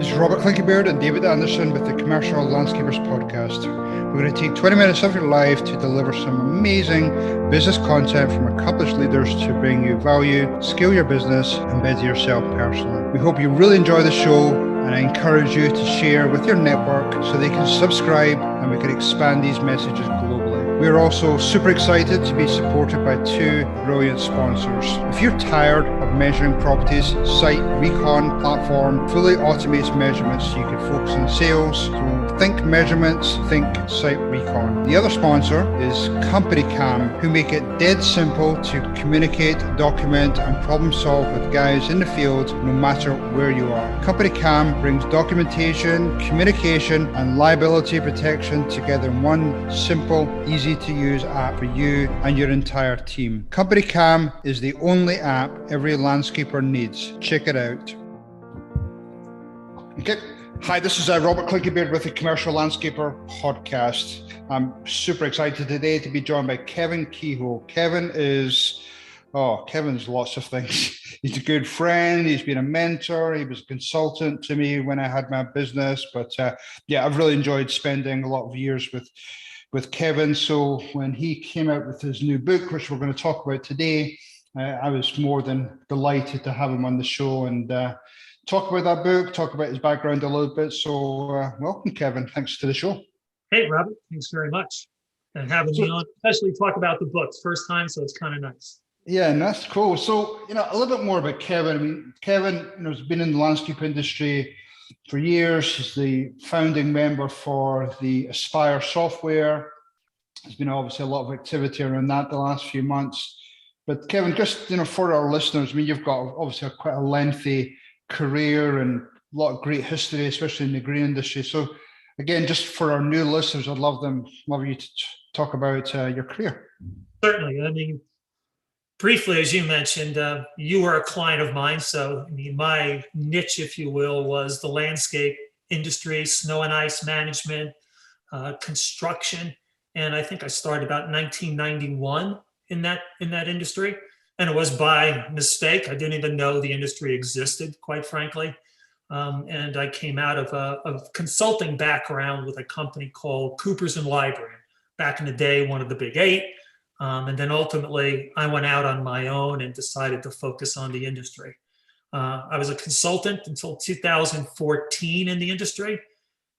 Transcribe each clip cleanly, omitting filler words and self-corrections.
This is Robert Clinkybeard and David Anderson with the Commercial Landscapers Podcast. We're going to take 20 minutes of your life to deliver some amazing business content from accomplished leaders to bring you value, scale your business, and better yourself personally. We hope you really enjoy the show, and I encourage you to share with your network so they can subscribe and we can expand these messages globally. We are also super excited to be supported by two brilliant sponsors. If you're tired of measuring properties, Site Recon platform fully automates measurements so you can focus on sales. So think measurements, think Site Recon. The other sponsor is Company Cam, who make it dead simple to communicate, document, and problem solve with guys in the field, no matter where you are. Company Cam brings documentation, communication, and liability protection together in one simple, easy to use app for you and your entire team. Company Cam is the only app every landscaper needs. Check it out. Okay. Hi, this is Robert Clinkybeard with the Commercial Landscaper Podcast. I'm super excited today to be joined by Kevin Kehoe. Kevin's lots of things. He's a good friend. He's been a mentor. He was a consultant to me when I had my business. But I've really enjoyed spending a lot of years with Kevin. So when he came out with his new book, which we're going to talk about today, I was more than delighted to have him on the show and talk about that book, talk about his background a little bit. So welcome, Kevin. Thanks to the show. Hey, Robert. Thanks very much. And having me on, especially talk about the books. First time, so it's kind of nice. Yeah, and that's cool. So, a little bit more about Kevin. I mean, Kevin, has been in the landscape industry for years. He's the founding member for the Aspire software. There's been obviously a lot of activity around that the last few months. But Kevin, just, for our listeners, you've got obviously quite a lengthy career and a lot of great history, especially in the green industry. So again, just for our new listeners, I'd love you to talk about your career. Certainly. Briefly, as you mentioned, you were a client of mine. So my niche, if you will, was the landscape industry, snow and ice management, construction. And I think I started about 1991 in that industry. And it was by mistake. I didn't even know the industry existed, quite frankly. And I came out of a consulting background with a company called Coopers & Lybrand. Back in the day, one of the big eight. And then ultimately, I went out on my own and decided to focus on the industry. I was a consultant until 2014 in the industry.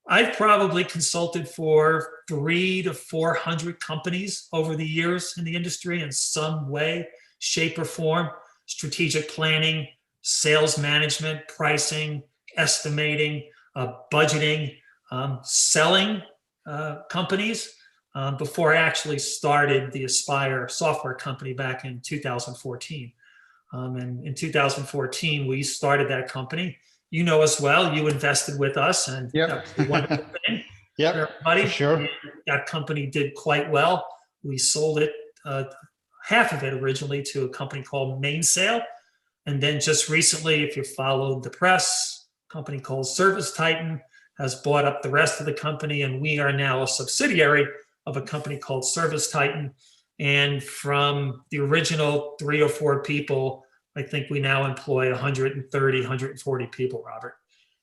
I've probably consulted for 300 to 400 companies over the years in the industry in some way, shape, or form. Strategic planning, sales management, pricing, estimating, budgeting, selling companies. Before I actually started the Aspire software company back in 2014. And in 2014, we started that company. You know us well. You invested with us, and yep. That was a wonderful thing. Yep, everybody. For sure. That company did quite well. We sold it, half of it originally, to a company called Mainsail. And then just recently, if you followed the press, a company called Service Titan has bought up the rest of the company, and we are now a subsidiary of a company called Service Titan. And from the original 3 or 4 people, I think we now employ 130, 140 people, Robert,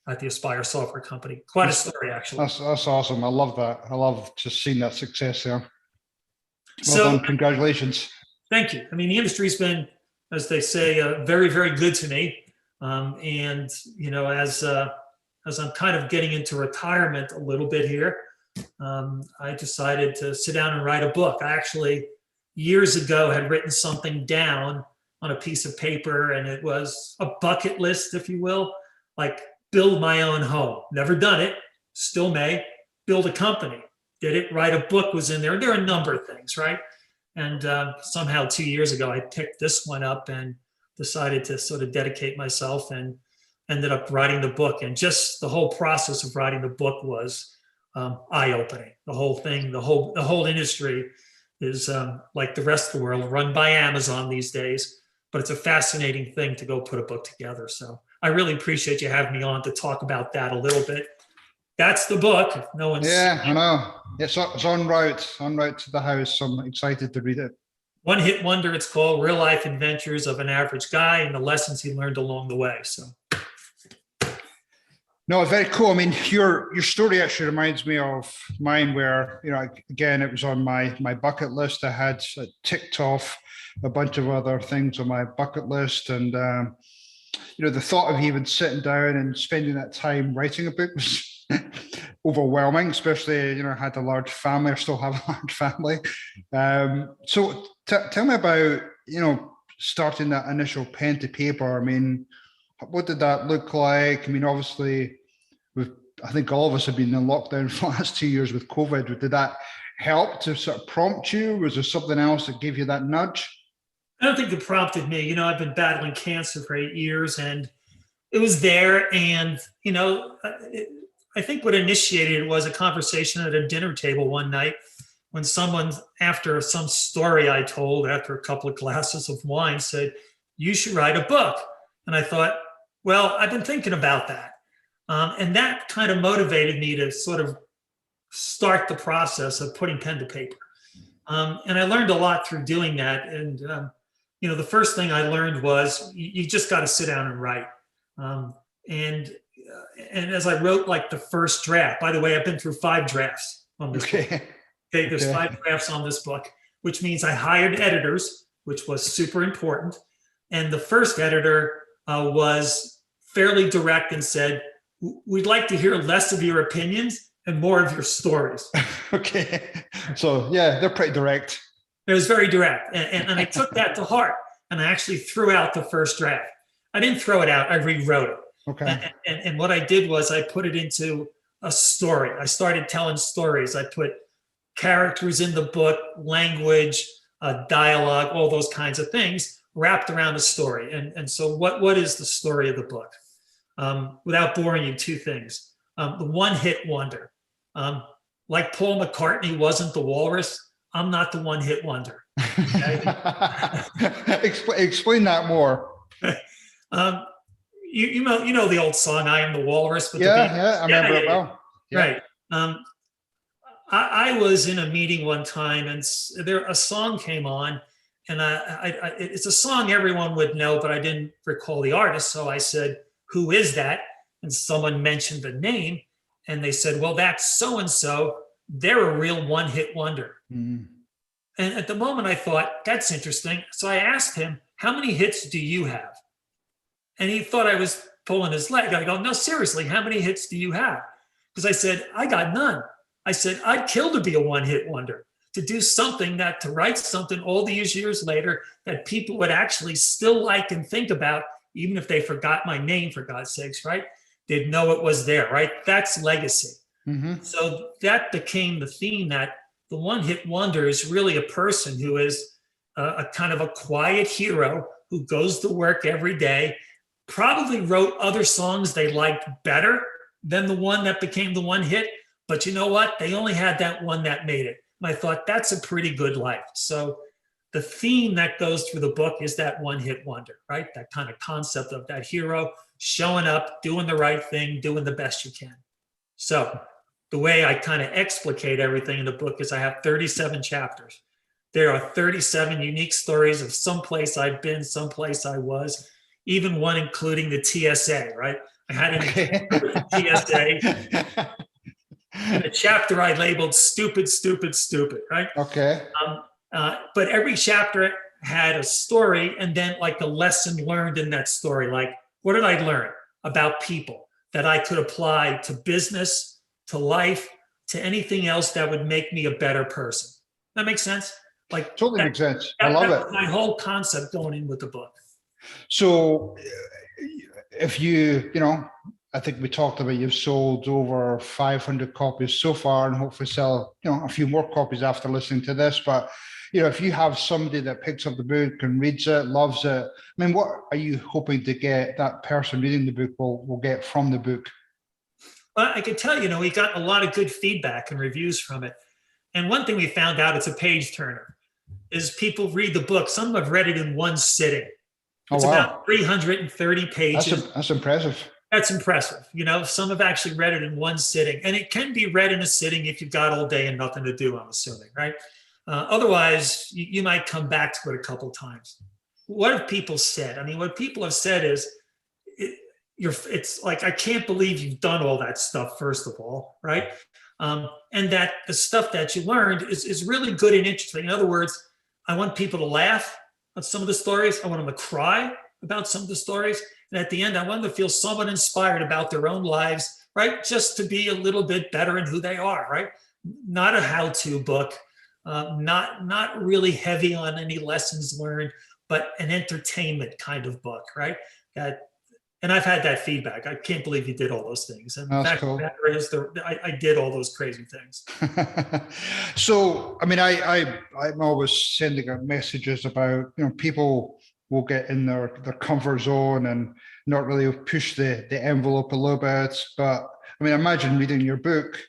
at the Aspire software company. Quite a story, actually. That's awesome. I love that. I love just seeing that success there. Well done. Congratulations. Thank you. The industry's been, as they say, very, very good to me. And, as I'm kind of getting into retirement a little bit here, I decided to sit down and write a book. I actually, years ago, had written something down on a piece of paper, and it was a bucket list, if you will, like build my own home. Never done it, still may. Build a company, did it. Write a book was in there. There are a number of things, right? And somehow 2 years ago, I picked this one up and decided to sort of dedicate myself, and ended up writing the book. And just the whole process of writing the book was eye-opening. The whole thing, the whole industry is like the rest of the world, run by Amazon these days. But it's a fascinating thing to go put a book together. So I really appreciate you having me on to talk about that a little bit. That's the book. If no one's I know. It's en route to the house. So I'm excited to read it. One hit wonder. It's called Real Life Adventures of an Average Guy and the Lessons He Learned Along the Way. So No, very cool. I mean, your story actually reminds me of mine, where again, it was on my bucket list. I had ticked off a bunch of other things on my bucket list, and the thought of even sitting down and spending that time writing a book was overwhelming. Especially, I had a large family, I still have a large family. So tell me about starting that initial pen to paper. I mean, what did that look like? I mean, obviously, I think all of us have been in lockdown for the last 2 years with COVID. Did that help to sort of prompt you? Was there something else that gave you that nudge? I don't think it prompted me. I've been battling cancer for 8 years, and it was there. And, I think what initiated it was a conversation at a dinner table one night when someone, after some story I told after a couple of glasses of wine, said, "You should write a book." And I thought, well, I've been thinking about that. And that kind of motivated me to sort of start the process of putting pen to paper. And I learned a lot through doing that. And, the first thing I learned was you just got to sit down and write. And as I wrote like the first draft, by the way, I've been through 5 drafts on this book. Okay, there's 5 drafts on this book, which means I hired editors, which was super important. And the first editor was fairly direct and said, "We'd like to hear less of your opinions and more of your stories." Okay. So yeah, they're pretty direct. It was very direct. And I took that to heart, and I actually threw out the first draft. I didn't throw it out, I rewrote it. Okay. And what I did was I put it into a story. I started telling stories. I put characters in the book, language, dialogue, all those kinds of things wrapped around the story. And so what is the story of the book? Without boring you, 2 things. The one-hit wonder. Like Paul McCartney wasn't the Walrus, I'm not the one-hit wonder. Okay? Explain that more. You know the old song, "I Am the Walrus." With I remember it well. Yeah. Right. I was in a meeting one time, and a song came on, and it's a song everyone would know, but I didn't recall the artist. So I said, "Who is that?" And someone mentioned the name, and they said, "Well, that's so-and-so. They're a real one-hit wonder." Mm. And at the moment I thought, that's interesting. So I asked him, "How many hits do you have?" And he thought I was pulling his leg. I go, "No, seriously, how many hits do you have?" Because I said, "I got none." I said, "I'd kill to be a one-hit wonder, to do something to write something all these years later that people would actually still like and think about, even if they forgot my name, for God's sakes, right? They'd know it was there, right? That's legacy." Mm-hmm. So that became the theme, that the one-hit wonder is really a person who is a kind of a quiet hero who goes to work every day, probably wrote other songs they liked better than the one that became the one hit. But you know what? They only had that one that made it. And I thought, that's a pretty good life. So the theme that goes through the book is that one-hit wonder, right? That kind of concept of that hero showing up, doing the right thing, doing the best you can. So the way I kind of explicate everything in the book is I have 37 chapters. There are 37 unique stories of someplace I've been, someplace I was, even one including the TSA, right? I had an TSA. In a chapter I labeled "Stupid, Stupid, Stupid," right? Okay. But every chapter had a story, and then like a lesson learned in that story. Like, what did I learn about people that I could apply to business, to life, to anything else that would make me a better person? That makes sense? Like, totally makes sense. I love it. My whole concept going in with the book. So if I think we talked about, you've sold over 500 copies so far, and hopefully sell, a few more copies after listening to this. But, if you have somebody that picks up the book and reads it, loves it, I mean, what are you hoping to get that person reading the book will get from the book? Well, I can tell you, we got a lot of good feedback and reviews from it. And one thing we found out, it's a page turner, is people read the book. Some have read it in one sitting. It's about 330 pages. That's impressive. That's impressive. Some have actually read it in one sitting, and it can be read in a sitting if you've got all day and nothing to do, I'm assuming, right? Otherwise, you might come back to it a couple of times. What have people said? I mean, what people have said is, it's like, I can't believe you've done all that stuff, first of all, right? And that the stuff that you learned is really good and interesting. In other words, I want people to laugh at some of the stories. I want them to cry about some of the stories. And at the end, I want them to feel somewhat inspired about their own lives, right? Just to be a little bit better in who they are, right? Not a how-to book, not really heavy on any lessons learned, but an entertainment kind of book, right? And I've had that feedback. I can't believe you did all those things. And the fact of the matter is, I did all those crazy things. So, I mean, I'm always sending out messages about, people will get in their comfort zone and not really push the envelope a little bit. But I mean, imagine reading your book,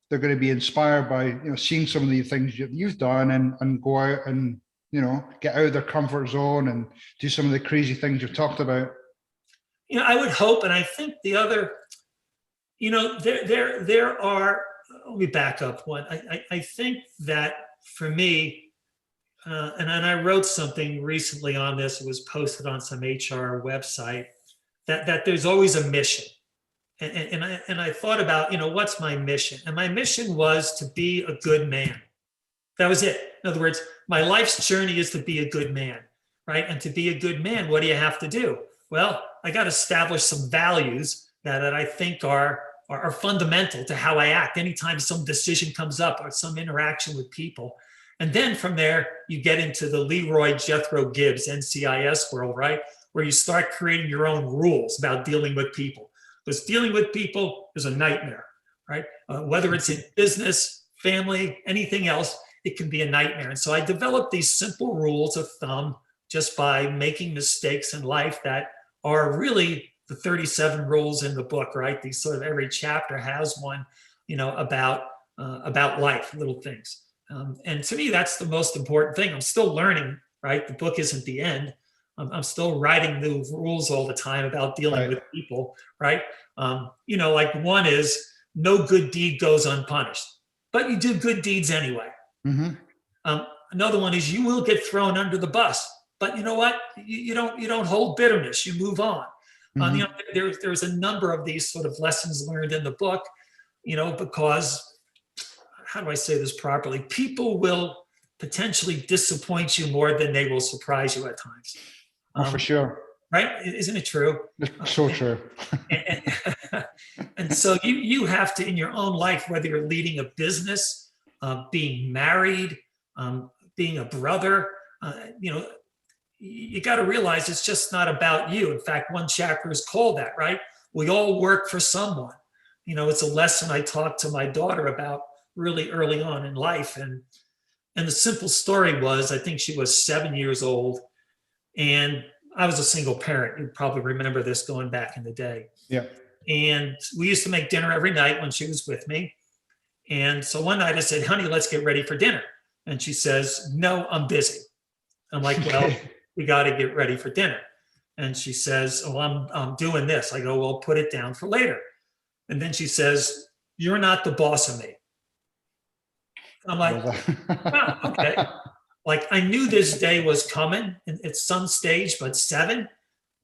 they're going to be inspired by, seeing some of the things you've done and go out and, get out of their comfort zone and do some of the crazy things you've talked about. I would hope, and I think the other, there are, let me back up one. I think that for me, and I wrote something recently on this, it was posted on some HR website, that there's always a mission. And I thought about, what's my mission? And my mission was to be a good man. That was it. In other words, my life's journey is to be a good man, right? And to be a good man, what do you have to do? Well, I got to establish some values that I think are fundamental to how I act anytime some decision comes up or some interaction with people. And then from there, you get into the Leroy Jethro Gibbs NCIS world, right? Where you start creating your own rules about dealing with people. Because dealing with people is a nightmare, right? Whether it's in business, family, anything else, it can be a nightmare. And so I developed these simple rules of thumb just by making mistakes in life that are really the 37 rules in the book, right? These sort of, every chapter has one, about life, little things. And to me, that's the most important thing. I'm still learning, right? The book isn't the end. I'm still writing new rules all the time about dealing with people, right? Like one is no good deed goes unpunished, but you do good deeds anyway. Mm-hmm. Another one is you will get thrown under the bus. But you know what? You don't hold bitterness. You move on. Mm-hmm. There's a number of these sort of lessons learned in the book, because, how do I say this properly? People will potentially disappoint you more than they will surprise you at times. For sure. Right? Isn't it true? It's so true. And so you have to, in your own life, whether you're leading a business, being married, being a brother, you got to realize it's just not about you. In fact, one chapter is called that, right? We all work for someone. It's a lesson I talked to my daughter about really early on in life. And the simple story was, I think she was 7 years old and I was a single parent. You probably remember this going back in the day. Yeah. And we used to make dinner every night when she was with me. And so one night I said, honey, let's get ready for dinner. And she says, no, I'm busy. I'm like, well, we got to get ready for dinner. And she says, oh, I'm doing this. I go, well, put it down for later. And then she says, you're not the boss of me. I'm like, oh, okay. Like I knew this day was coming at some stage, but 7.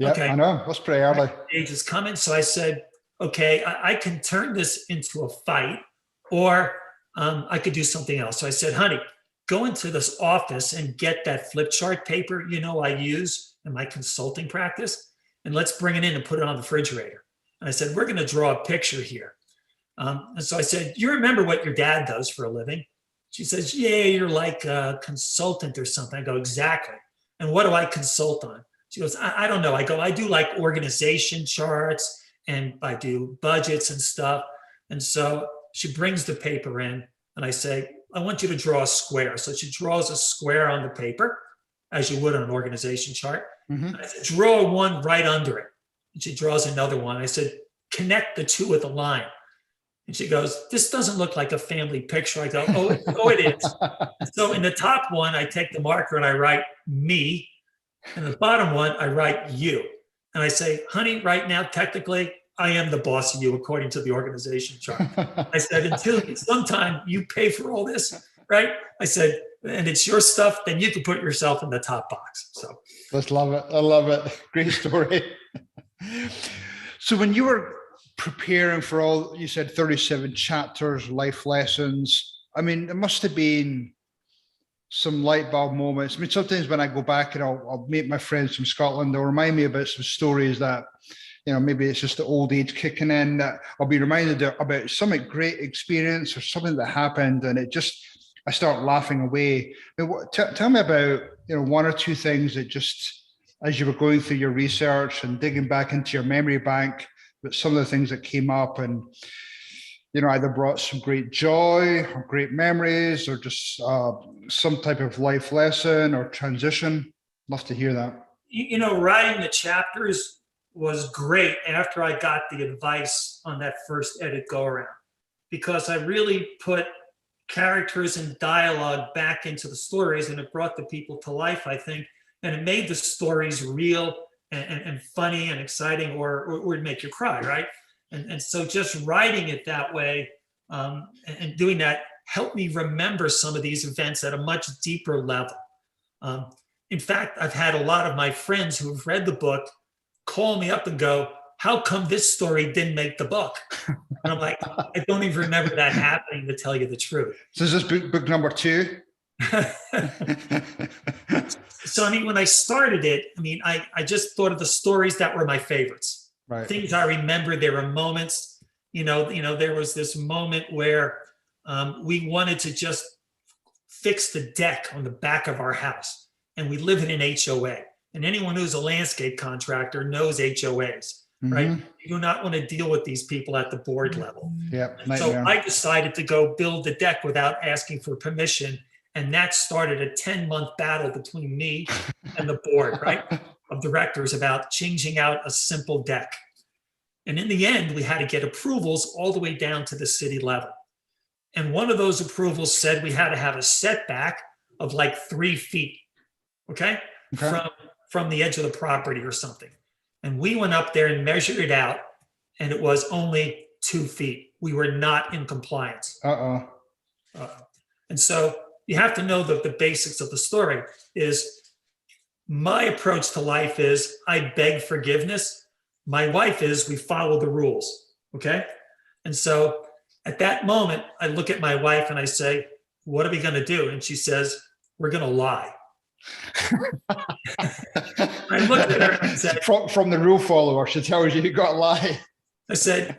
Yeah, okay. I know. That's pretty early. Age is coming. So I said, okay, I can turn this into a fight or I could do something else. So I said, honey, go into this office and get that flip chart paper I use in my consulting practice, and let's bring it in and put it on the refrigerator. And I said, we're going to draw a picture here. And so I said, you remember what your dad does for a living? She says, yeah, you're like a consultant or something. I go, exactly. And what do I consult on? She goes, I don't know. I go, I do like organization charts and I do budgets and stuff. And so she brings the paper in and I say, I want you to draw a square. So she draws a square on the paper, as you would on an organization chart. Mm-hmm. I said, draw one right under it. And she draws another one. I said, connect the two with a line. And she goes, this doesn't look like a family picture. I go, oh, it is. So in the top one, I take the marker and I write me. And the bottom one, I write you. And I say, honey, right now, technically, I am the boss of you according to the organization chart. I said, until sometime you pay for all this, right? I said, and it's your stuff, then you can put yourself in the top box. So let's love it. I love it. Great story. So when you were preparing for all, you said 37 chapters, life lessons. I mean, it must have been some light bulb moments. I mean, sometimes when I go back and I'll meet my friends from Scotland, they'll remind me about some stories that, you know, maybe it's just the old age kicking in, that I'll be reminded about some great experience or something that happened, and I start laughing away. I mean, tell me about, you know, one or two things that just, as you were going through your research and digging back into your memory bank, but some of the things that came up and, you know, either brought some great joy or great memories or just some type of life lesson or transition. Love to hear that. You know, writing the chapters was great after I got the advice on that first edit go around, because I really put characters and dialogue back into the stories, and it brought the people to life, I think, and it made the stories real and funny and exciting, or it'd make you cry, right? And so just writing it that way and doing that helped me remember some of these events at a much deeper level. In fact, I've had a lot of my friends who have read the book call me up and go, how come this story didn't make the book? And I'm like, I don't even remember that happening, to tell you the truth. So is this book number 2? So, I mean, when I started it, I mean, I just thought of the stories that were my favorites. Right. Things I remember. There were moments, you know, there was this moment where we wanted to just fix the deck on the back of our house, and we live in an HOA. And anyone who's a landscape contractor knows HOAs, right? You do not want to deal with these people at the board level. Yeah. So I decided to go build the deck without asking for permission. And that started a 10-month battle between me and the board, right, of directors about changing out a simple deck. And in the end, we had to get approvals all the way down to the city level. And one of those approvals said we had to have a setback of like 3 feet, okay? From the edge of the property or something. And we went up there and measured it out, and it was only 2 feet. We were not in compliance. And so you have to know the basics of the story. Is my approach to life is I beg forgiveness. My wife is we follow the rules, okay? And so at that moment, I look at my wife and I say, what are we going to do? And she says, we're going to lie. I looked at her and I said, from the rule follower, she tells you got to lie. I said,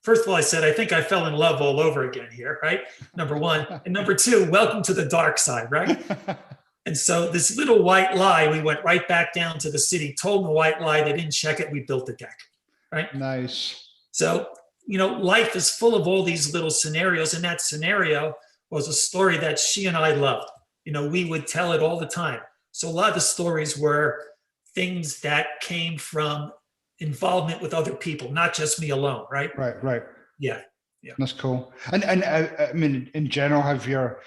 first of all, I said, I think I fell in love all over again here, right? Number one. And number two, welcome to the dark side, right? And so this little white lie, we went right back down to the city, told them the white lie, they didn't check it, we built the deck, right? Nice. So, life is full of all these little scenarios, and that scenario was a story that she and I loved. We would tell it all the time. So a lot of the stories were things that came from involvement with other people, not just me alone, right? Right. Yeah. That's cool. And I mean, in general, have your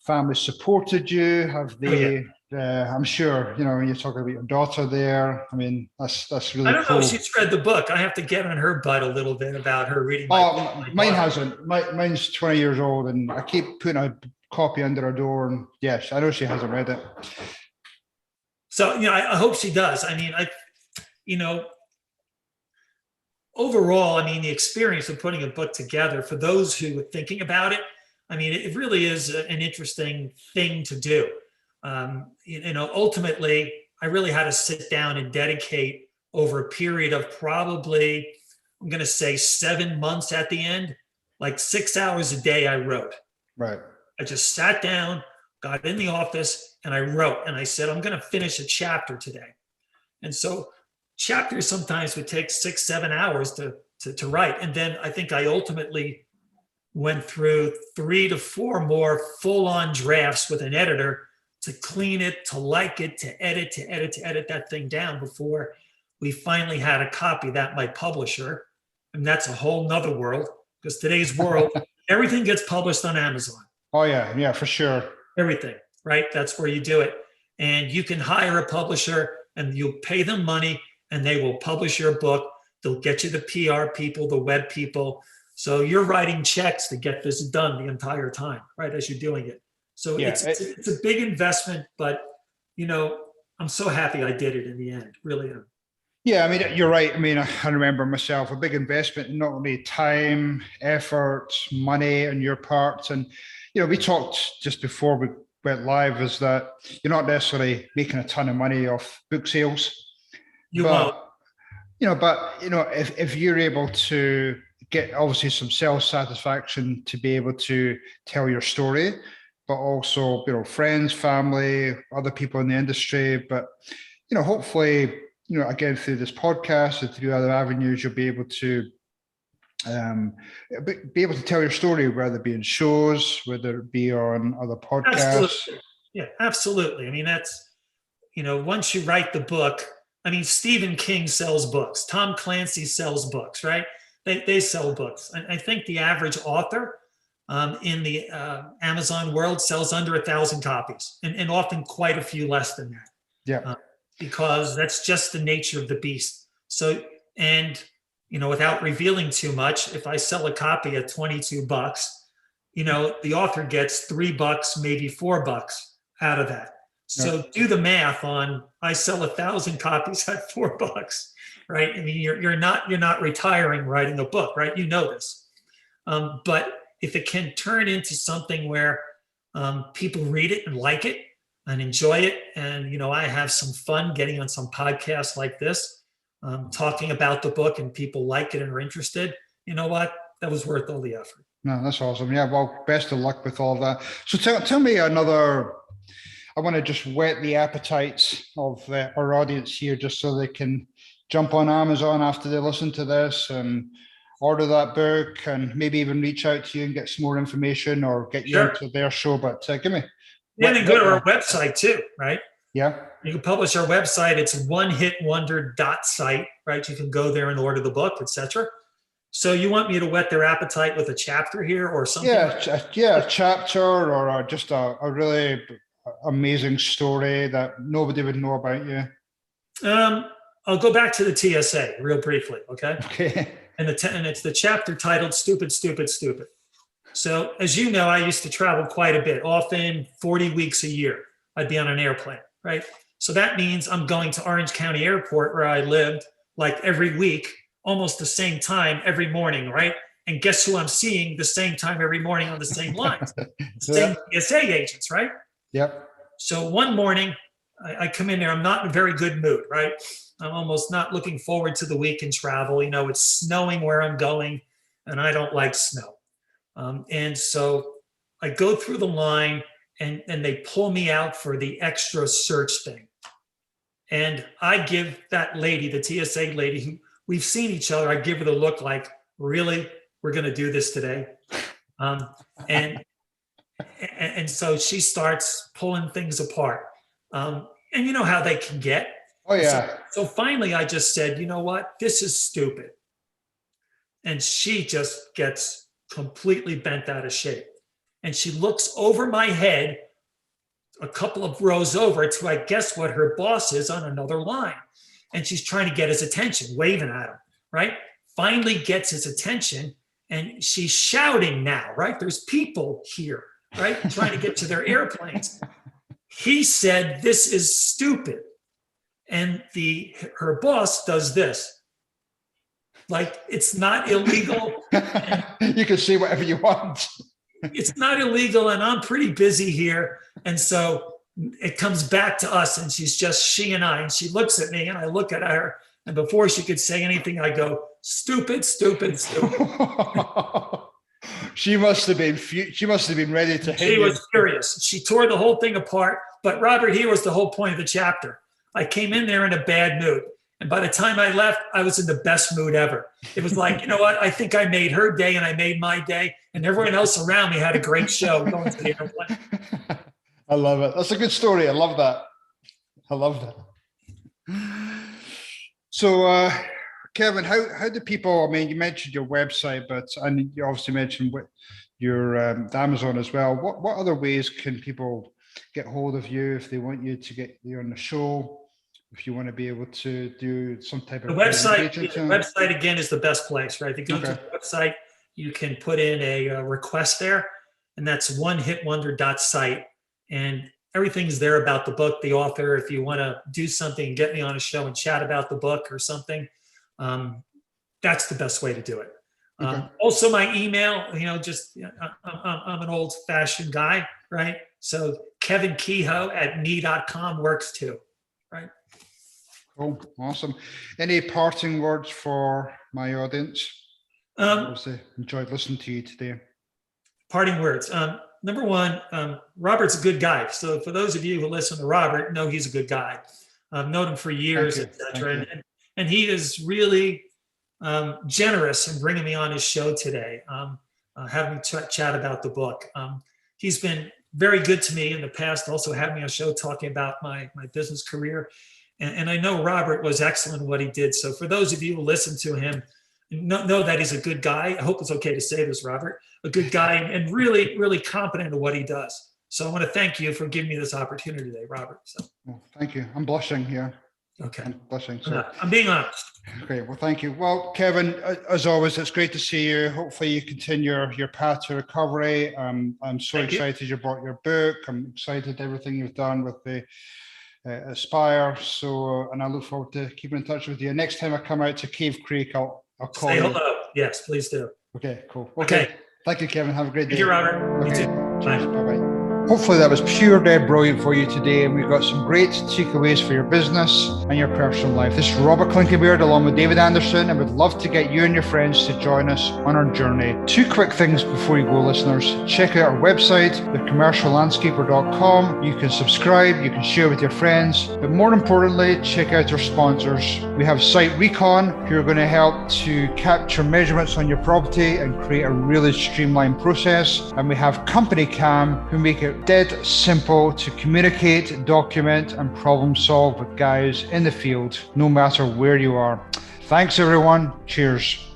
family supported you? Have they? I'm sure, when you talk about your daughter there, I mean, that's really cool. I don't know if she's read the book. I have to get on her butt a little bit about her reading. Mine hasn't. Mine's 20 years old, and I keep putting a copy under her door, and yes, I know she hasn't read it. So, I hope she does. I mean, overall, I mean, the experience of putting a book together, for those who are thinking about it, I mean, it really is an interesting thing to do. Ultimately, I really had to sit down and dedicate over a period of probably, I'm going to say 7 months at the end, like 6 hours a day I wrote. Right. I just sat down, got in the office, and I wrote. And I said, I'm going to finish a chapter today. And so chapters sometimes would take 6-7 hours to write. And then I think I ultimately went through 3 to 4 more full-on drafts with an editor to clean it, to like it, to edit that thing down before we finally had a copy that my publisher, and that's a whole nother world, because today's world, everything gets published on Amazon. Oh yeah, for sure. Everything, right? That's where you do it. And you can hire a publisher and you'll pay them money and they will publish your book. They'll get you the PR people, the web people. So you're writing checks to get this done the entire time, right, as you're doing it. So it's a big investment, but I'm so happy I did it in the end, really. Yeah, I mean, you're right. I mean, I remember myself, a big investment, not only time, effort, money on your part. And, we talked just before we went live is that you're not necessarily making a ton of money off book sales, You won't. but, if you're able to get obviously some self-satisfaction to be able to tell your story, but also, friends, family, other people in the industry, but hopefully, again, through this podcast and through other avenues, you'll be able to um, be able to tell your story, whether it be in shows, whether it be on other podcasts. Absolutely. Yeah, absolutely. I mean, that's, once you write the book, I mean, Stephen King sells books. Tom Clancy sells books, right? They sell books. I think the average author in the Amazon world sells under 1,000 copies, and often quite a few less than that. Yeah. Because that's just the nature of the beast. So, and, without revealing too much, if I sell a copy at $22, the author gets $3, maybe $4 out of that. So do the math on, I sell 1,000 copies at $4, right? I mean, you're not retiring writing a book, right? You know this. But if it can turn into something where people read it and like it and enjoy it, and I have some fun getting on some podcasts like this, talking about the book, and people like it and are interested, you know what? That was worth all the effort. No, that's awesome. Yeah, well, best of luck with all of that. So tell me another. I want to just whet the appetites of our audience here, just so they can jump on Amazon after they listen to this and order that book, and maybe even reach out to you and get some more information or get you into their show. But give me. Yeah, and go to our website too, right? Yeah. You can publish our website. It's onehitwonder.site, right? You can go there and order the book, etc. So you want me to whet their appetite with a chapter here or something? Yeah, a chapter or just a really amazing story that nobody would know about you. I'll go back to the TSA real briefly, okay? Okay. And it's the chapter titled Stupid, Stupid, Stupid. So as you know, I used to travel quite a bit, often 40 weeks a year. I'd be on an airplane, right? So that means I'm going to Orange County Airport, where I lived, like every week, almost the same time every morning, right? And guess who I'm seeing the same time every morning on the same lines? Same TSA agents, right? Yep. So one morning, I come in there, I'm not in a very good mood, right? I'm almost not looking forward to the week in travel. It's snowing where I'm going, and I don't like snow. And so I go through the line, and they pull me out for the extra search thing. And I give that lady, the TSA lady, who we've seen each other, I give her the look like, really, we're going to do this today? And so she starts pulling things apart. And you know how they can get. Oh, yeah. So finally, I just said, you know what? This is stupid. And she just gets completely bent out of shape. And she looks over my head a couple of rows over to, I guess, what her boss is on another line. And she's trying to get his attention, waving at him, right? Finally gets his attention, and she's shouting now, right? There's people here, right? Trying to get to their airplanes. He said, "This is stupid." And her boss does this. Like, it's not illegal. You can say whatever you want. It's not illegal, and I'm pretty busy here. And so it comes back to us, and she and I, and she looks at me, and I look at her, and before she could say anything, I go, "Stupid, stupid, stupid." She must have been ready to hit She you. was furious. She tore the whole thing apart. But Robert, here was the whole point of the chapter. I came in there in a bad mood. And by the time I left, I was in the best mood ever. It was like, you know what? I think I made her day, and I made my day, and everyone else around me had a great show going to the airplane. I love it. That's a good story. I love that. So, Kevin, how do people, I mean, you mentioned your website, and you obviously mentioned your Amazon as well. What other ways can people get hold of you if they want you to get you on the show? If you want to be able to do some type of website again is the best place, right? If you go to the website, you can put in a request there, and that's onehitwonder.site. And everything's there about the book, the author. If you want to do something, get me on a show and chat about the book or something, that's the best way to do it. Okay. Also, my email, I'm an old-fashioned guy, right? So Kevin Kehoe at me.com works too, right? Cool. Awesome. Any parting words for my audience? Obviously enjoyed listening to you today. Parting words. Number one, Robert's a good guy. So for those of you who listen to Robert, know he's a good guy. I've known him for years, etc. And he is really generous in bringing me on his show today, having me chat about the book. He's been very good to me in the past, also had me on a show talking about my business career. And I know Robert was excellent in what he did. So for those of you who listen to him, know that he's a good guy. I hope it's okay to say this, Robert, a good guy and really, really competent in what he does. So I want to thank you for giving me this opportunity today, Robert. So. Well, thank you. I'm blushing here. Okay. I'm blushing. So. I'm being honest. Okay. Well, thank you. Well, Kevin, as always, it's great to see you. Hopefully you continue your path to recovery. I'm so excited you bought your book. I'm excited everything you've done with the Aspire. So, and I look forward to keeping in touch with you. Next time I come out to Cave Creek, I'll call you. Say hello. Yes, please do. Okay, cool. Okay. Thank you, Kevin. Have a great day. Thank you, Robert. Okay. You too. Bye. Bye-bye. Hopefully that was pure dead brilliant for you today, and we've got some great takeaways for your business and your personal life. This is Robert Klinkenbeard along with David Anderson, and we'd love to get you and your friends to join us on our journey. 2 quick things before you go, listeners. Check out our website, thecommerciallandscaper.com. You can subscribe, you can share with your friends, but more importantly, check out our sponsors. We have Site Recon, who are going to help to capture measurements on your property and create a really streamlined process. And we have Company Cam, who make it dead simple to communicate, document, and problem solve with guys in the field, no matter where you are. Thanks, everyone. Cheers.